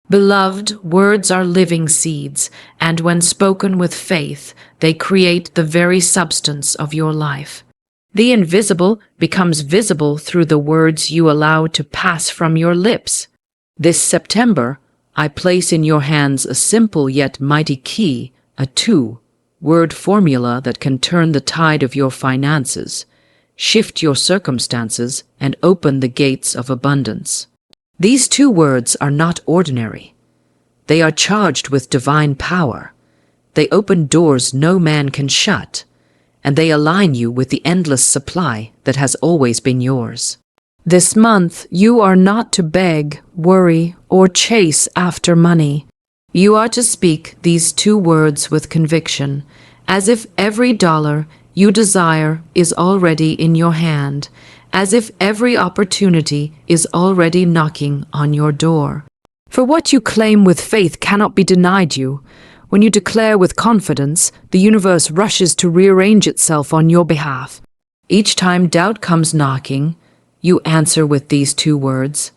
Beloved, words are living seeds, and when spoken with faith, they create the very substance of your life. The invisible becomes visible through the words you allow to pass from your lips. This September, I place in your hands a simple yet mighty key, a two-word formula that can turn the tide of your finances, shift your circumstances, and open the gates of abundance. These 2 words are not ordinary. They are charged with divine power. They open doors no man can shut, and they align you with the endless supply that has always been yours. This month, you are not to beg, worry, or chase after money. You are to speak these 2 words with conviction, as if every dollar you desire is already in your hand, as if every opportunity is already knocking on your door. For what you claim with faith cannot be denied you. When you declare with confidence, the universe rushes to rearrange itself on your behalf. Each time doubt comes knocking, you answer with these 2 words.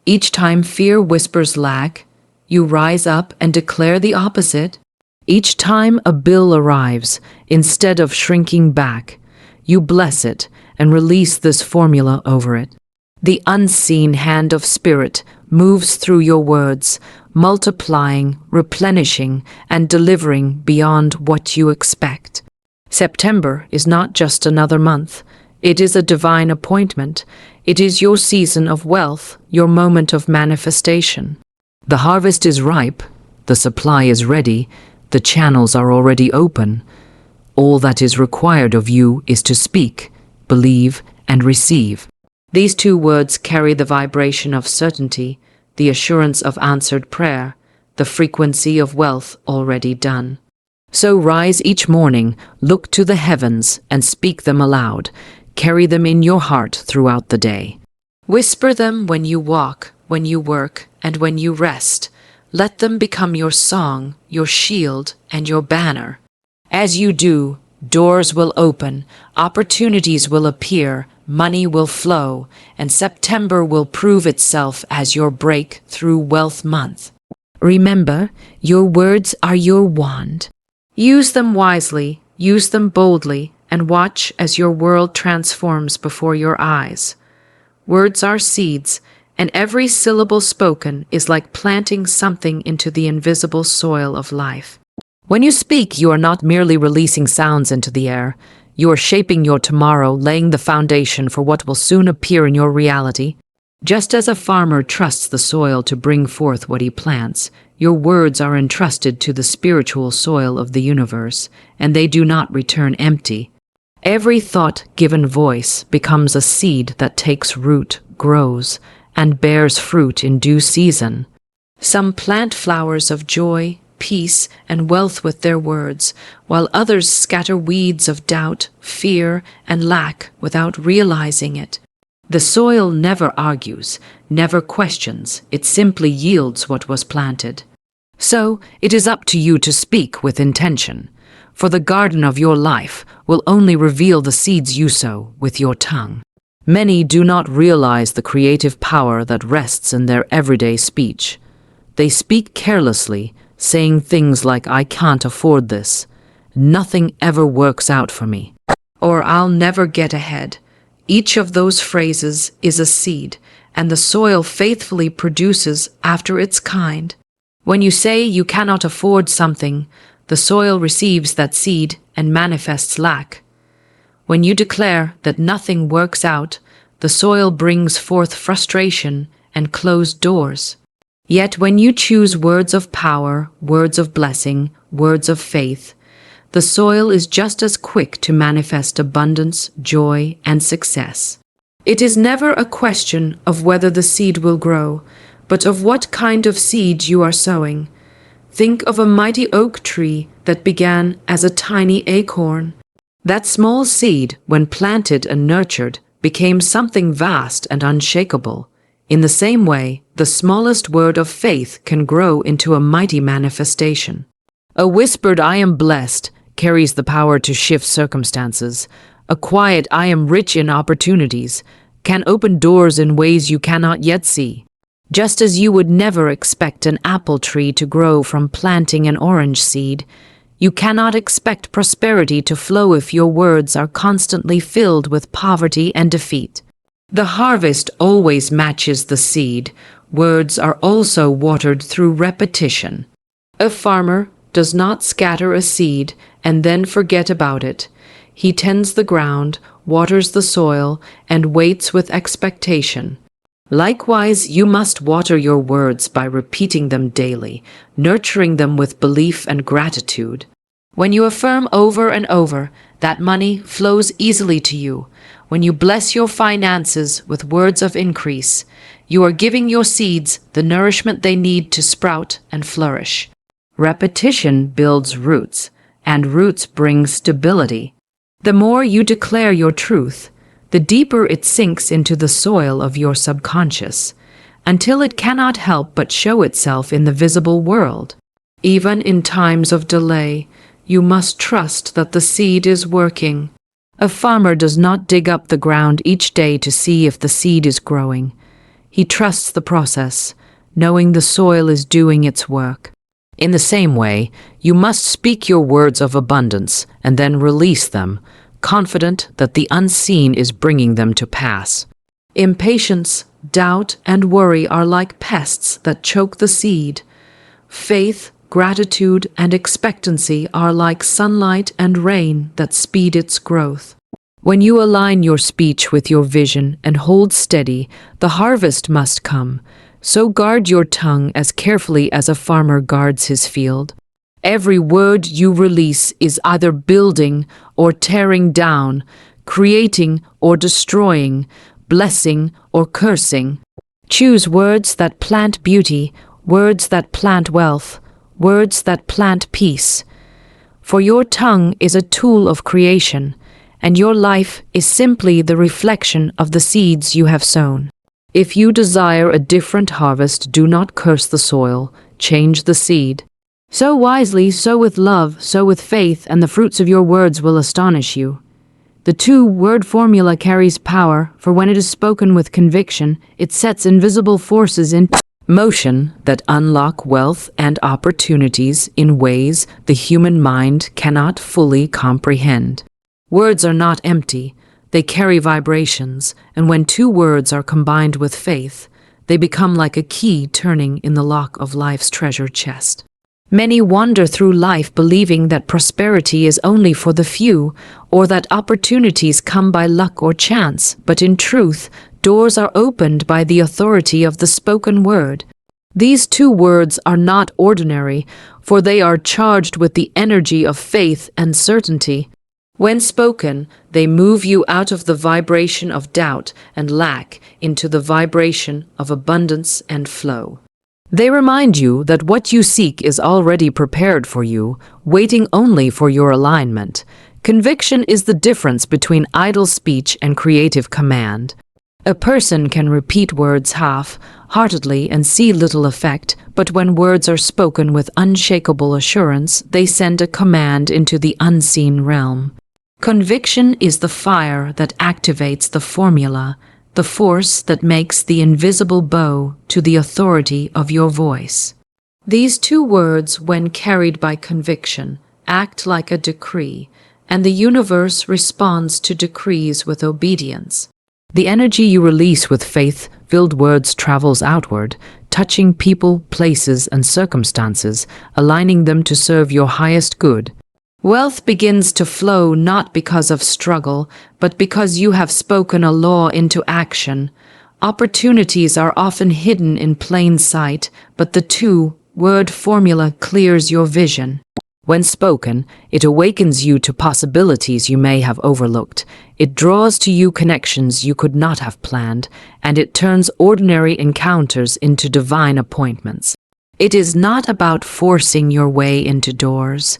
Each time fear whispers lack, you rise up and declare the opposite. Each time a bill arrives, instead of shrinking back, you bless it and release this formula over it. The unseen hand of spirit moves through your words, multiplying, replenishing, and delivering beyond what you expect. September is not just another month. It is a divine appointment. It is your season of wealth, your moment of manifestation. The harvest is ripe, the supply is ready, the channels are already open. All that is required of you is to speak, believe, and receive. These 2 words carry the vibration of certainty, the assurance of answered prayer, the frequency of wealth already done. So rise each morning, look to the heavens, and speak them aloud. Carry them in your heart throughout the day. Whisper them when you walk, when you work, and when you rest. Let them become your song, your shield, and your banner. As you do, doors will open, opportunities will appear, money will flow, and September will prove itself as your breakthrough wealth month. Remember, your words are your wand. Use them wisely, use them boldly, and watch as your world transforms before your eyes. Words are seeds, and every syllable spoken is like planting something into the invisible soil of life. When you speak, you are not merely releasing sounds into the air. You are shaping your tomorrow, laying the foundation for what will soon appear in your reality. Just as a farmer trusts the soil to bring forth what he plants, your words are entrusted to the spiritual soil of the universe, and they do not return empty. Every thought given voice becomes a seed that takes root, grows, and bears fruit in due season. Some plant flowers of joy, peace, and wealth with their words, while others scatter weeds of doubt, fear, and lack without realizing it. The soil never argues, never questions, it simply yields what was planted. So, it is up to you to speak with intention, for the garden of your life will only reveal the seeds you sow with your tongue. Many do not realize the creative power that rests in their everyday speech. They speak carelessly, saying things like, "I can't afford this," "Nothing ever works out for me," or "I'll never get ahead." Each of those phrases is a seed, and the soil faithfully produces after its kind. When you say you cannot afford something, the soil receives that seed and manifests lack. When you declare that nothing works out, the soil brings forth frustration and closed doors. Yet when you choose words of power, words of blessing, words of faith, the soil is just as quick to manifest abundance, joy, and success. It is never a question of whether the seed will grow, but of what kind of seed you are sowing. Think of a mighty oak tree that began as a tiny acorn. That small seed, when planted and nurtured, became something vast and unshakable. In the same way, the smallest word of faith can grow into a mighty manifestation. A whispered "I am blessed" carries the power to shift circumstances. A quiet "I am rich in opportunities" can open doors in ways you cannot yet see. Just as you would never expect an apple tree to grow from planting an orange seed, you cannot expect prosperity to flow if your words are constantly filled with poverty and defeat. The harvest always matches the seed. Words are also watered through repetition. A farmer does not scatter a seed and then forget about it. He tends the ground, waters the soil, and waits with expectation. Likewise, you must water your words by repeating them daily, nurturing them with belief and gratitude. When you affirm over and over that money flows easily to you, when you bless your finances with words of increase, you are giving your seeds the nourishment they need to sprout and flourish. Repetition builds roots, and roots bring stability. The more you declare your truth, the deeper it sinks into the soil of your subconscious, until it cannot help but show itself in the visible world. Even in times of delay, you must trust that the seed is working. A farmer does not dig up the ground each day to see if the seed is growing. He trusts the process, knowing the soil is doing its work. In the same way, you must speak your words of abundance and then release them, confident that the unseen is bringing them to pass. Impatience, doubt, and worry are like pests that choke the seed. Faith, gratitude, and expectancy are like sunlight and rain that speed its growth. When you align your speech with your vision and hold steady, the harvest must come. So guard your tongue as carefully as a farmer guards his field. Every word you release is either building or tearing down, creating or destroying, blessing or cursing. Choose words that plant beauty, words that plant wealth, words that plant peace. For your tongue is a tool of creation, and your life is simply the reflection of the seeds you have sown. If you desire a different harvest, do not curse the soil, change the seed. Sow wisely, sow with love, sow with faith, and the fruits of your words will astonish you. The two-word formula carries power, for when it is spoken with conviction, it sets invisible forces in motion that unlock wealth and opportunities in ways the human mind cannot fully comprehend. Words are not empty. They carry vibrations, and when two words are combined with faith, they become like a key turning in the lock of life's treasure chest. Many wander through life believing that prosperity is only for the few, or that opportunities come by luck or chance, but in truth, doors are opened by the authority of the spoken word. These two words are not ordinary, for they are charged with the energy of faith and certainty. When spoken, they move you out of the vibration of doubt and lack into the vibration of abundance and flow. They remind you that what you seek is already prepared for you, waiting only for your alignment. Conviction is the difference between idle speech and creative command. A person can repeat words half-heartedly and see little effect, but when words are spoken with unshakable assurance, they send a command into the unseen realm. Conviction is the fire that activates the formula, the force that makes the invisible bow to the authority of your voice. These two words, when carried by conviction, act like a decree, and the universe responds to decrees with obedience. The energy you release with faith-filled words travels outward, touching people, places, and circumstances, aligning them to serve your highest good. Wealth begins to flow not because of struggle, but because you have spoken a law into action. Opportunities are often hidden in plain sight, but the two-word formula clears your vision. When spoken, it awakens you to possibilities you may have overlooked. It draws to you connections you could not have planned, and it turns ordinary encounters into divine appointments. It is not about forcing your way into doors.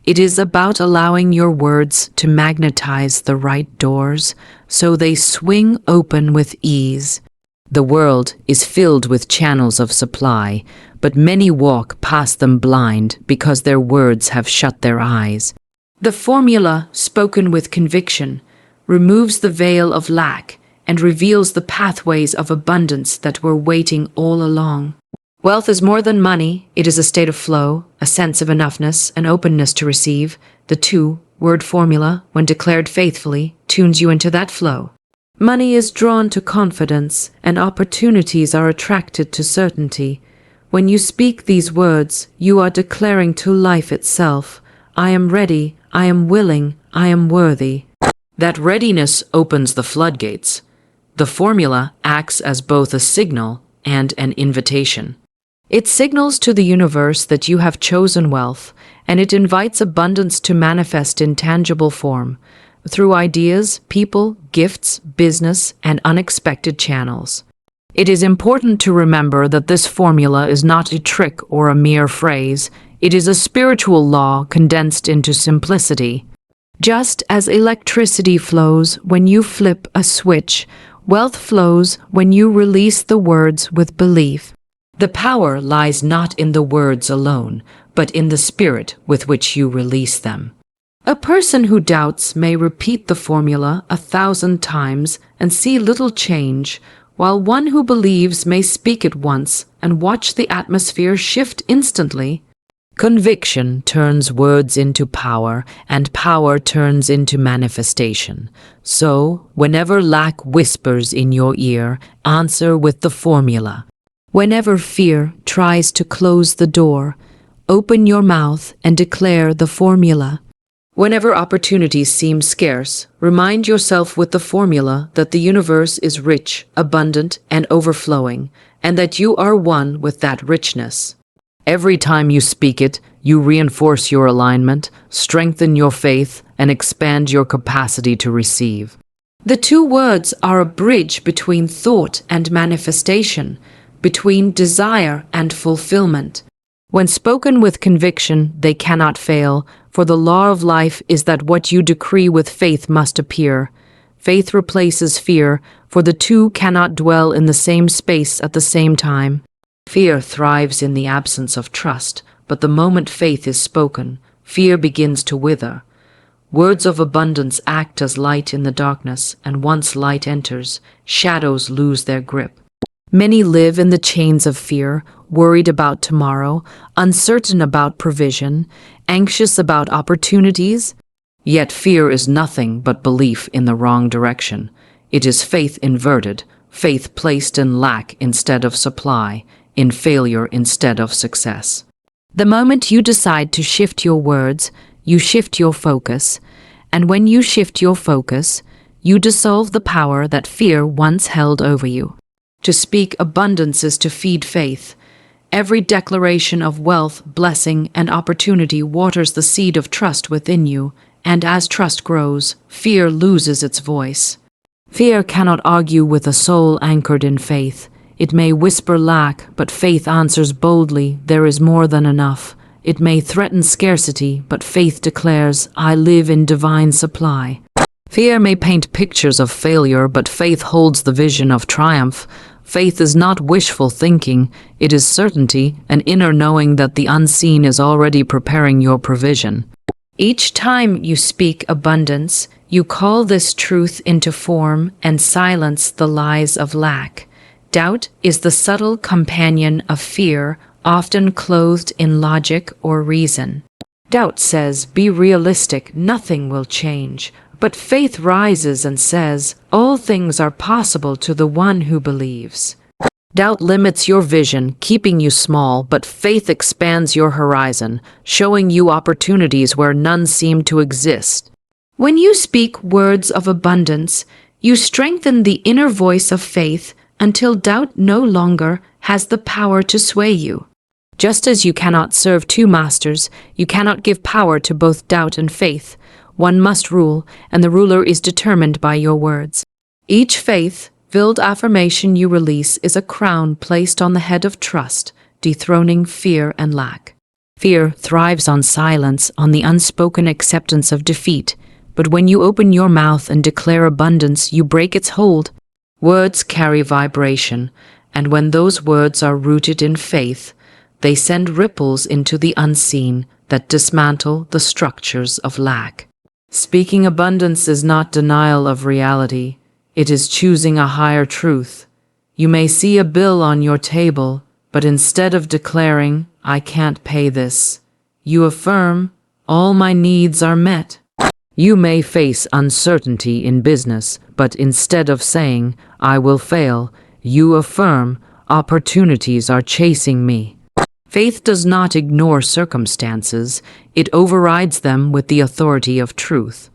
It is about allowing your words to magnetize the right doors so they swing open with ease. The world is filled with channels of supply, but many walk past them blind because their words have shut their eyes. The formula, spoken with conviction, removes the veil of lack and reveals the pathways of abundance that were waiting all along. Wealth is more than money. It is a state of flow, a sense of enoughness, an openness to receive. The two-word formula, when declared faithfully, tunes you into that flow. Money is drawn to confidence, and opportunities are attracted to certainty. When you speak these words, you are declaring to life itself, I am ready, I am willing, I am worthy. That readiness opens the floodgates. The formula acts as both a signal and an invitation. It signals to the universe that you have chosen wealth, and it invites abundance to manifest in tangible form, through ideas, people, gifts, business, and unexpected channels. It is important to remember that this formula is not a trick or a mere phrase. It is a spiritual law condensed into simplicity. Just as electricity flows when you flip a switch, wealth flows when you release the words with belief. The power lies not in the words alone, but in the spirit with which you release them. A person who doubts may repeat the formula 1,000 times and see little change, while one who believes may speak it once and watch the atmosphere shift instantly. Conviction turns words into power, and power turns into manifestation. So, whenever lack whispers in your ear, answer with the formula. Whenever fear tries to close the door, open your mouth and declare the formula. Whenever opportunities seem scarce, remind yourself with the formula that the universe is rich, abundant, and overflowing, and that you are one with that richness. Every time you speak it, you reinforce your alignment, strengthen your faith, and expand your capacity to receive. The two words are a bridge between thought and manifestation, between desire and fulfillment. When spoken with conviction, they cannot fail, for the law of life is that what you decree with faith must appear. Faith replaces fear, for the two cannot dwell in the same space at the same time. Fear thrives in the absence of trust, but the moment faith is spoken, fear begins to wither. Words of abundance act as light in the darkness, and once light enters, shadows lose their grip. Many live in the chains of fear, worried about tomorrow, uncertain about provision, anxious about opportunities. Yet fear is nothing but belief in the wrong direction. It is faith inverted, faith placed in lack instead of supply, in failure instead of success. The moment you decide to shift your words, you shift your focus, and when you shift your focus, you dissolve the power that fear once held over you. To speak abundance is to feed faith. Every declaration of wealth, blessing, and opportunity waters the seed of trust within you, and as trust grows, fear loses its voice. Fear cannot argue with a soul anchored in faith. It may whisper lack, but faith answers boldly, there is more than enough. It may threaten scarcity, but faith declares, I live in divine supply. Fear may paint pictures of failure, but faith holds the vision of triumph. Faith is not wishful thinking, it is certainty, an inner knowing that the unseen is already preparing your provision. Each time you speak abundance, you call this truth into form and silence the lies of lack. Doubt is the subtle companion of fear, often clothed in logic or reason. Doubt says, be realistic, nothing will change. But faith rises and says, all things are possible to the one who believes. Doubt limits your vision, keeping you small, but faith expands your horizon, showing you opportunities where none seem to exist. When you speak words of abundance, you strengthen the inner voice of faith until doubt no longer has the power to sway you. Just as you cannot serve two masters, you cannot give power to both doubt and faith. One must rule, and the ruler is determined by your words. Each faith-filled affirmation you release is a crown placed on the head of trust, dethroning fear and lack. Fear thrives on silence, on the unspoken acceptance of defeat. But when you open your mouth and declare abundance, you break its hold. Words carry vibration, and when those words are rooted in faith, they send ripples into the unseen that dismantle the structures of lack. Speaking abundance is not denial of reality. It is choosing a higher truth. You may see a bill on your table, but instead of declaring, "I can't pay this," you affirm, "All my needs are met." You may face uncertainty in business, but instead of saying, "I will fail," you affirm, "Opportunities are chasing me." Faith does not ignore circumstances, it overrides them with the authority of truth.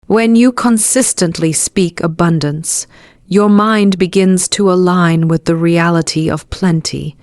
When you consistently speak abundance, your mind begins to align with the reality of plenty,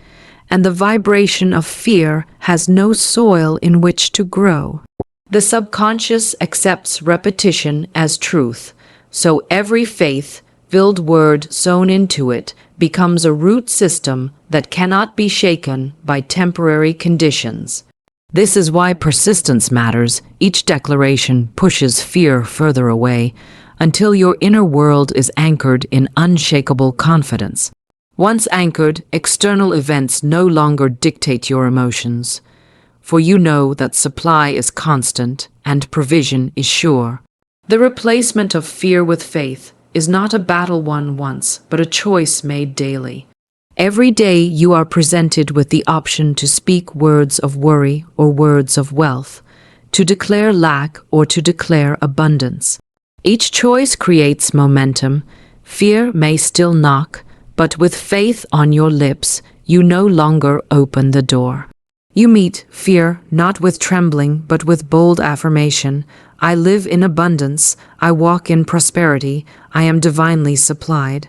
and the vibration of fear has no soil in which to grow. The subconscious accepts repetition as truth, so every faith-filled word sown into it becomes a root system that cannot be shaken by temporary conditions. This is why persistence matters. Each declaration pushes fear further away until your inner world is anchored in unshakable confidence. Once anchored, external events no longer dictate your emotions, for you know that supply is constant and provision is sure. The replacement of fear with faith is not a battle won once, but a choice made daily. Every day you are presented with the option to speak words of worry or words of wealth, to declare lack or to declare abundance. Each choice creates momentum. Fear may still knock, but with faith on your lips, you no longer open the door. You meet fear not with trembling, but with bold affirmation. I live in abundance, I walk in prosperity, I am divinely supplied.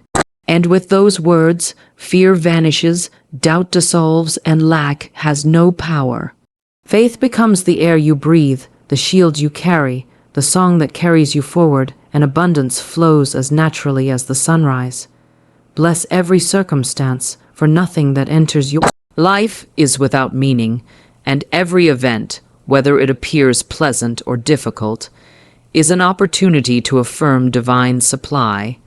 And with those words, fear vanishes, doubt dissolves, and lack has no power. Faith becomes the air you breathe, the shield you carry, the song that carries you forward, and abundance flows as naturally as the sunrise. Bless every circumstance, for nothing that enters your life is without meaning, and every event, whether it appears pleasant or difficult, is an opportunity to affirm divine supply.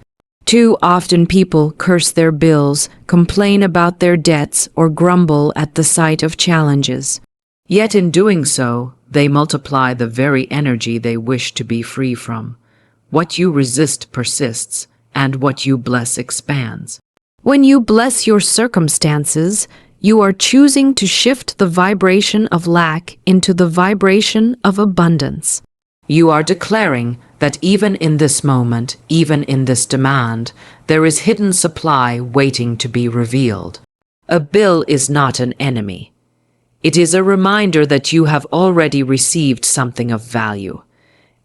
Too often people curse their bills, complain about their debts, or grumble at the sight of challenges. Yet in doing so, they multiply the very energy they wish to be free from. What you resist persists, and what you bless expands. When you bless your circumstances, you are choosing to shift the vibration of lack into the vibration of abundance. You are declaring that even in this moment, even in this demand, there is hidden supply waiting to be revealed. A bill is not an enemy. It is a reminder that you have already received something of value.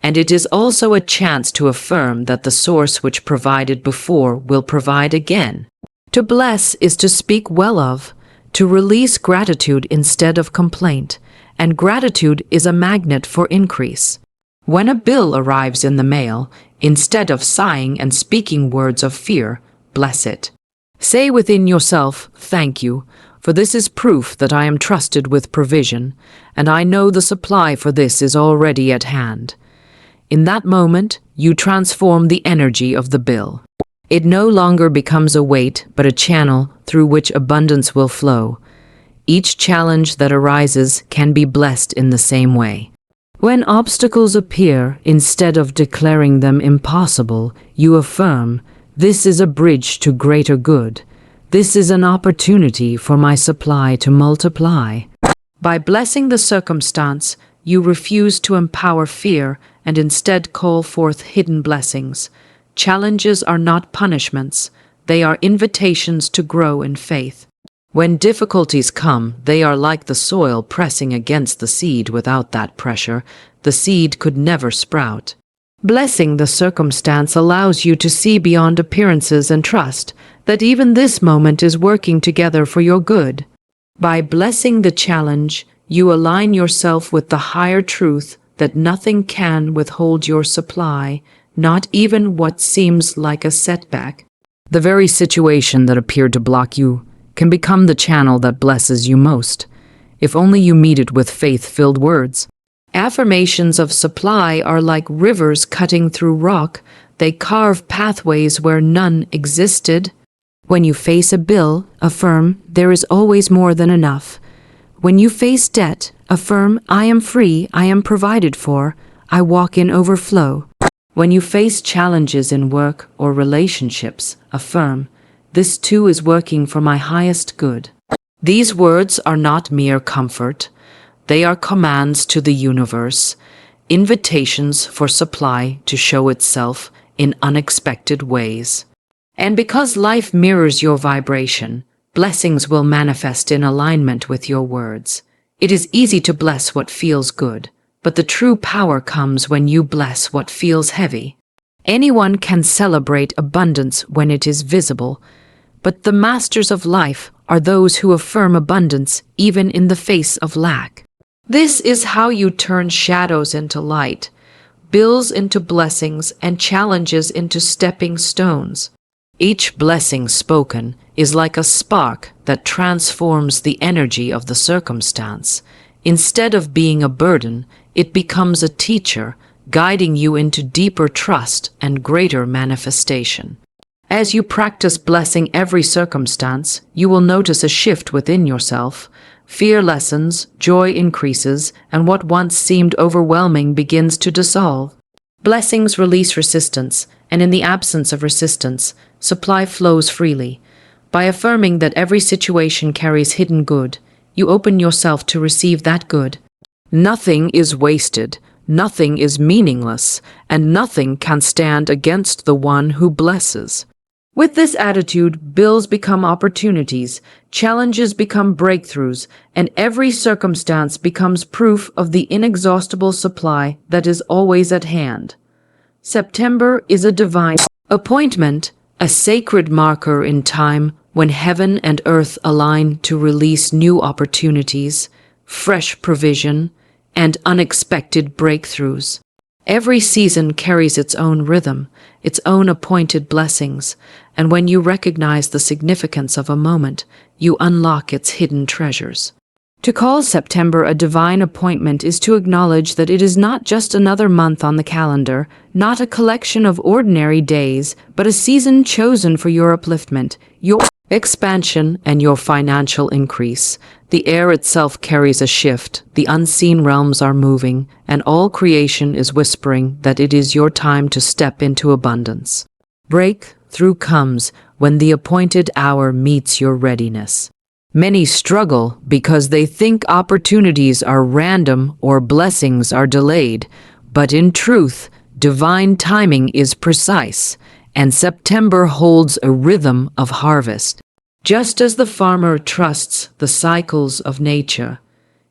And it is also a chance to affirm that the source which provided before will provide again. To bless is to speak well of, to release gratitude instead of complaint, and gratitude is a magnet for increase. When a bill arrives in the mail, instead of sighing and speaking words of fear, bless it. Say within yourself, "Thank you, for this is proof that I am trusted with provision, and I know the supply for this is already at hand." In that moment, you transform the energy of the bill. It no longer becomes a weight, but a channel through which abundance will flow. Each challenge that arises can be blessed in the same way. When obstacles appear, instead of declaring them impossible, you affirm, "This is a bridge to greater good. This is an opportunity for my supply to multiply." By blessing the circumstance, you refuse to empower fear and instead call forth hidden blessings. Challenges are not punishments, they are invitations to grow in faith. When difficulties come, they are like the soil pressing against the seed. Without that pressure, the seed could never sprout. Blessing the circumstance allows you to see beyond appearances and trust that even this moment is working together for your good. By blessing the challenge, you align yourself with the higher truth that nothing can withhold your supply, not even what seems like a setback. The very situation that appeared to block you can become the channel that blesses you most, if only you meet it with faith-filled words. Affirmations of supply are like rivers cutting through rock. They carve pathways where none existed. When you face a bill, affirm, "There is always more than enough." When you face debt, affirm, "I am free, I am provided for, I walk in overflow." When you face challenges in work or relationships, affirm, "This too is working for my highest good." These words are not mere comfort. They are commands to the universe, invitations for supply to show itself in unexpected ways. And because life mirrors your vibration, blessings will manifest in alignment with your words. It is easy to bless what feels good, but the true power comes when you bless what feels heavy. Anyone can celebrate abundance when it is visible, but the masters of life are those who affirm abundance even in the face of lack. This is how you turn shadows into light, bills into blessings, and challenges into stepping stones. Each blessing spoken is like a spark that transforms the energy of the circumstance. Instead of being a burden, it becomes a teacher, guiding you into deeper trust and greater manifestation. As you practice blessing every circumstance, you will notice a shift within yourself. Fear lessens, joy increases, and what once seemed overwhelming begins to dissolve. Blessings release resistance, and in the absence of resistance, supply flows freely. By affirming that every situation carries hidden good, you open yourself to receive that good. Nothing is wasted, nothing is meaningless, and nothing can stand against the one who blesses. With this attitude, bills become opportunities, challenges become breakthroughs, and every circumstance becomes proof of the inexhaustible supply that is always at hand. September is a divine appointment, a sacred marker in time when heaven and earth align to release new opportunities, fresh provision, and unexpected breakthroughs. Every season carries its own rhythm, its own appointed blessings, and when you recognize the significance of a moment, you unlock its hidden treasures. To call September a divine appointment is to acknowledge that it is not just another month on the calendar, not a collection of ordinary days, but a season chosen for your upliftment, your expansion, and your financial increase. The air itself carries a shift, the unseen realms are moving, and all creation is whispering that it is your time to step into abundance. Breakthrough comes when the appointed hour meets your readiness. Many struggle because they think opportunities are random or blessings are delayed, but in truth, divine timing is precise, and September holds a rhythm of harvest. Just as the farmer trusts the cycles of nature,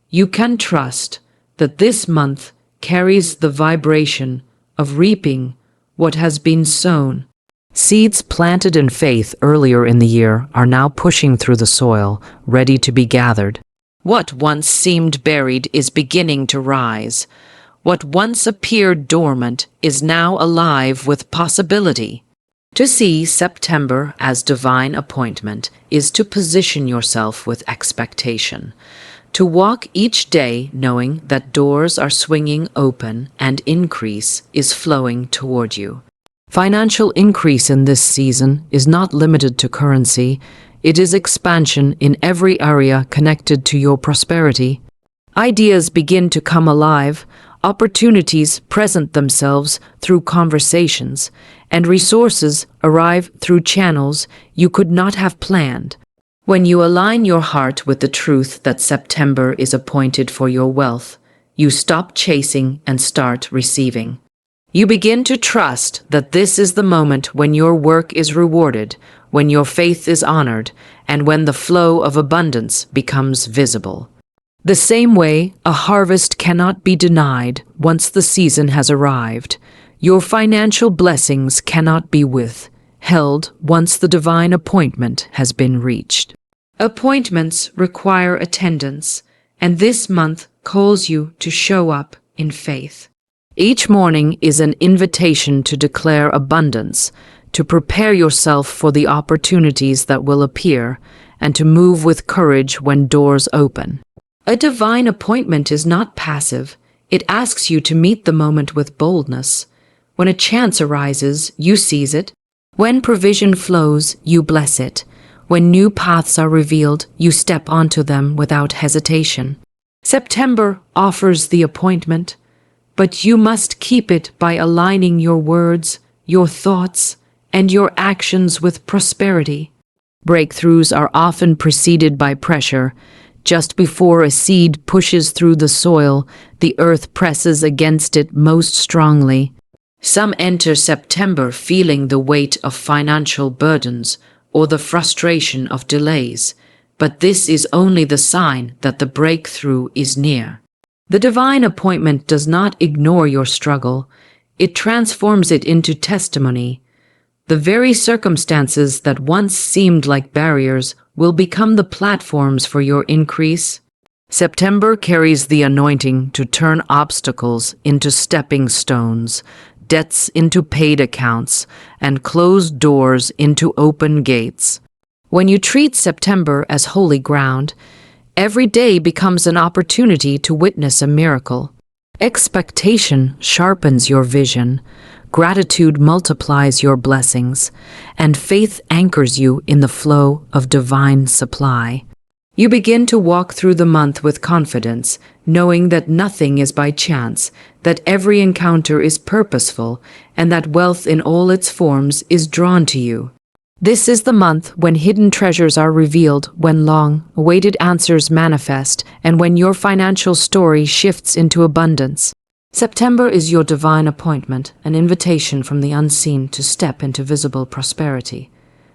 you can trust that this month carries the vibration of reaping what has been sown. Seeds planted in faith earlier in the year are now pushing through the soil, ready to be gathered. What once seemed buried is beginning to rise. What once appeared dormant is now alive with possibility. To see September as divine appointment is to position yourself with expectation, to walk each day knowing that doors are swinging open and increase is flowing toward you. Financial increase in this season is not limited to currency, it is expansion in every area connected to your prosperity. Ideas begin to come alive, opportunities present themselves through conversations, and resources arrive through channels you could not have planned. When you align your heart with the truth that September is appointed for your wealth, you stop chasing and start receiving. You begin to trust that this is the moment when your work is rewarded, when your faith is honored, and when the flow of abundance becomes visible. The same way a harvest cannot be denied once the season has arrived, your financial blessings cannot be withheld once the divine appointment has been reached. Appointments require attendance, and this month calls you to show up in faith. Each morning is an invitation to declare abundance, to prepare yourself for the opportunities that will appear, and to move with courage when doors open. A divine appointment is not passive. It asks you to meet the moment with boldness. When a chance arises, you seize it. When provision flows, you bless it. When new paths are revealed, you step onto them without hesitation. September offers the appointment, but you must keep it by aligning your words, your thoughts, and your actions with prosperity. Breakthroughs are often preceded by pressure. Just before a seed pushes through the soil, the earth presses against it most strongly. Some enter September feeling the weight of financial burdens or the frustration of delays, but this is only the sign that the breakthrough is near. The divine appointment does not ignore your struggle. It transforms it into testimony. The very circumstances that once seemed like barriers will become the platforms for your increase. September carries the anointing to turn obstacles into stepping stones, debts into paid accounts, and closed doors into open gates. When you treat September as holy ground, every day becomes an opportunity to witness a miracle. Expectation sharpens your vision, gratitude multiplies your blessings, and faith anchors you in the flow of divine supply. You begin to walk through the month with confidence, knowing that nothing is by chance, that every encounter is purposeful, and that wealth in all its forms is drawn to you. This is the month when hidden treasures are revealed, when long-awaited answers manifest, and when your financial story shifts into abundance. September is your divine appointment, an invitation from the unseen to step into visible prosperity,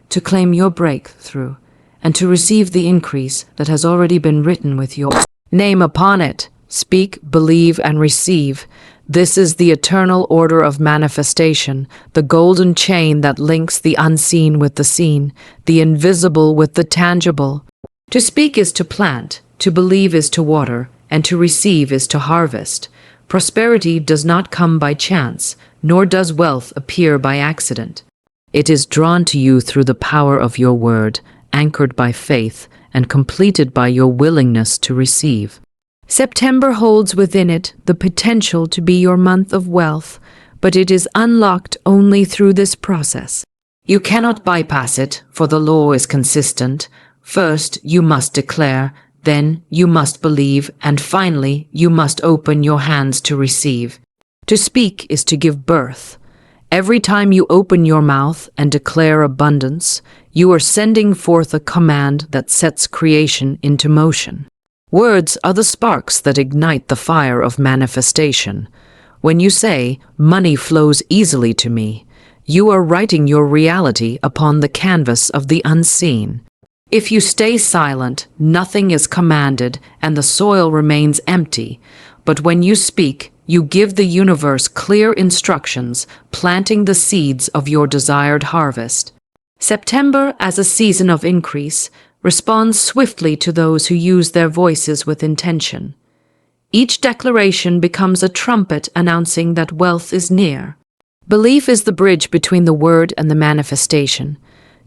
to claim your breakthrough, and to receive the increase that has already been written with your name upon it. Speak, believe, and receive. This is the eternal order of manifestation, the golden chain that links the unseen with the seen, the invisible with the tangible. To speak is to plant, to believe is to water, and to receive is to harvest. Prosperity does not come by chance, nor does wealth appear by accident. It is drawn to you through the power of your word, anchored by faith, and completed by your willingness to receive. September holds within it the potential to be your month of wealth, but it is unlocked only through this process. You cannot bypass it, for the law is consistent. First, you must declare, then you must believe, and finally, you must open your hands to receive. To speak is to give birth. Every time you open your mouth and declare abundance, you are sending forth a command that sets creation into motion. Words are the sparks that ignite the fire of manifestation. When you say, "Money flows easily to me," you are writing your reality upon the canvas of the unseen. If you stay silent, nothing is commanded and the soil remains empty. But when you speak, you give the universe clear instructions, planting the seeds of your desired harvest. September, as a season of increase, responds swiftly to those who use their voices with intention. Each declaration becomes a trumpet announcing that wealth is near. Belief is the bridge between the word and the manifestation.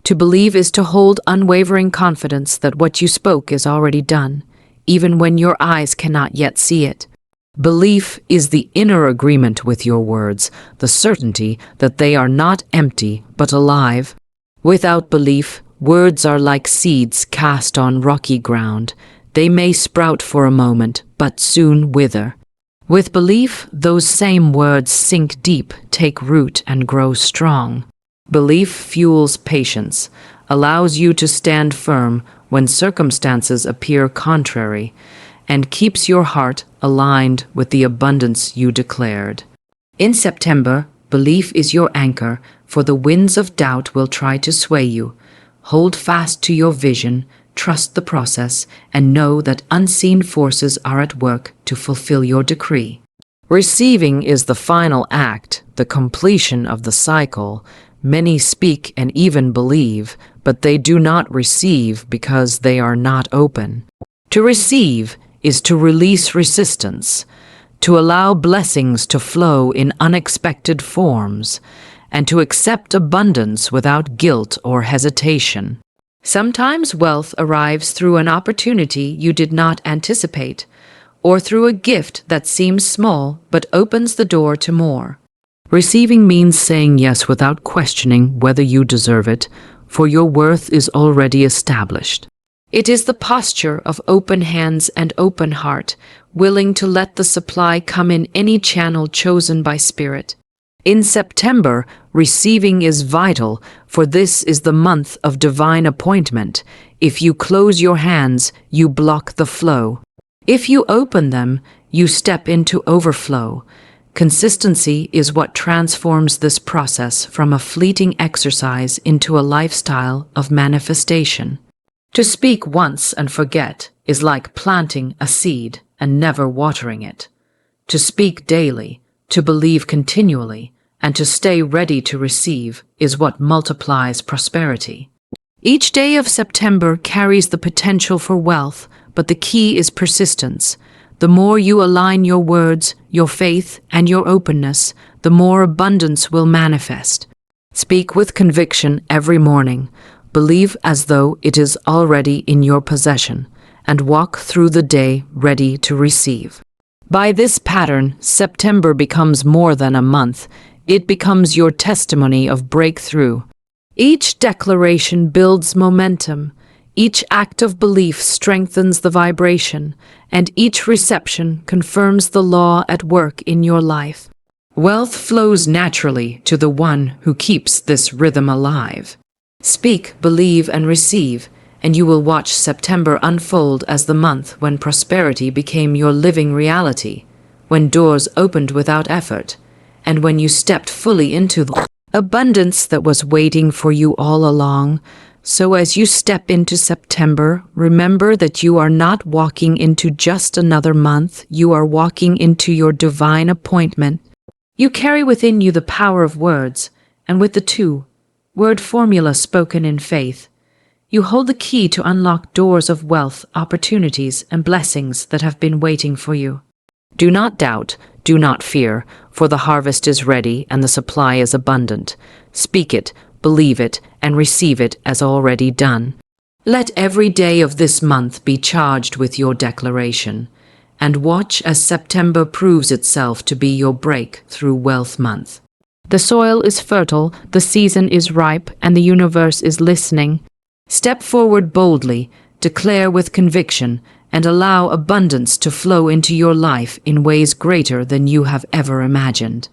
To believe is to hold unwavering confidence that what you spoke is already done, even when your eyes cannot yet see it. Belief is the inner agreement with your words, the certainty that they are not empty but alive. Without belief, words are like seeds cast on rocky ground. They may sprout for a moment, but soon wither. With belief, those same words sink deep, take root, and grow strong. Belief fuels patience, allows you to stand firm when circumstances appear contrary, and keeps your heart aligned with the abundance you declared. In September, belief is your anchor, for the winds of doubt will try to sway you. Hold fast to your vision, trust the process, and know that unseen forces are at work to fulfill your decree. Receiving is the final act, the completion of the cycle. Many speak and even believe, but they do not receive because they are not open. To receive is to release resistance, to allow blessings to flow in unexpected forms, and to accept abundance without guilt or hesitation. Sometimes wealth arrives through an opportunity you did not anticipate, or through a gift that seems small but opens the door to more. Receiving means saying yes without questioning whether you deserve it, for your worth is already established. It is the posture of open hands and open heart, willing to let the supply come in any channel chosen by Spirit. In September, receiving is vital, for this is the month of divine appointment. If you close your hands, you block the flow. If you open them, you step into overflow. Consistency is what transforms this process from a fleeting exercise into a lifestyle of manifestation. To speak once and forget is like planting a seed and never watering it. To speak daily, to believe continually, and to stay ready to receive is what multiplies prosperity. Each day of September carries the potential for wealth, but the key is persistence. The more you align your words, your faith, and your openness, the more abundance will manifest. Speak with conviction every morning. Believe as though it is already in your possession, and walk through the day ready to receive. By this pattern, September becomes more than a month. It becomes your testimony of breakthrough. Each declaration builds momentum. Each act of belief strengthens the vibration, and each reception confirms the law at work in your life. Wealth flows naturally to the one who keeps this rhythm alive. Speak, believe, and receive, and you will watch September unfold as the month when prosperity became your living reality, when doors opened without effort, and when you stepped fully into the abundance that was waiting for you all along. So as you step into September, remember that you are not walking into just another month, you are walking into your divine appointment. You carry within you the power of words, and with the two-word formula spoken in faith, you hold the key to unlock doors of wealth, opportunities, and blessings that have been waiting for you. Do not doubt, do not fear, for the harvest is ready and the supply is abundant. Speak it, believe it, and receive it as already done. Let every day of this month be charged with your declaration, and watch as September proves itself to be your breakthrough wealth month. The soil is fertile, the season is ripe, and the universe is listening. Step forward boldly, declare with conviction, and allow abundance to flow into your life in ways greater than you have ever imagined.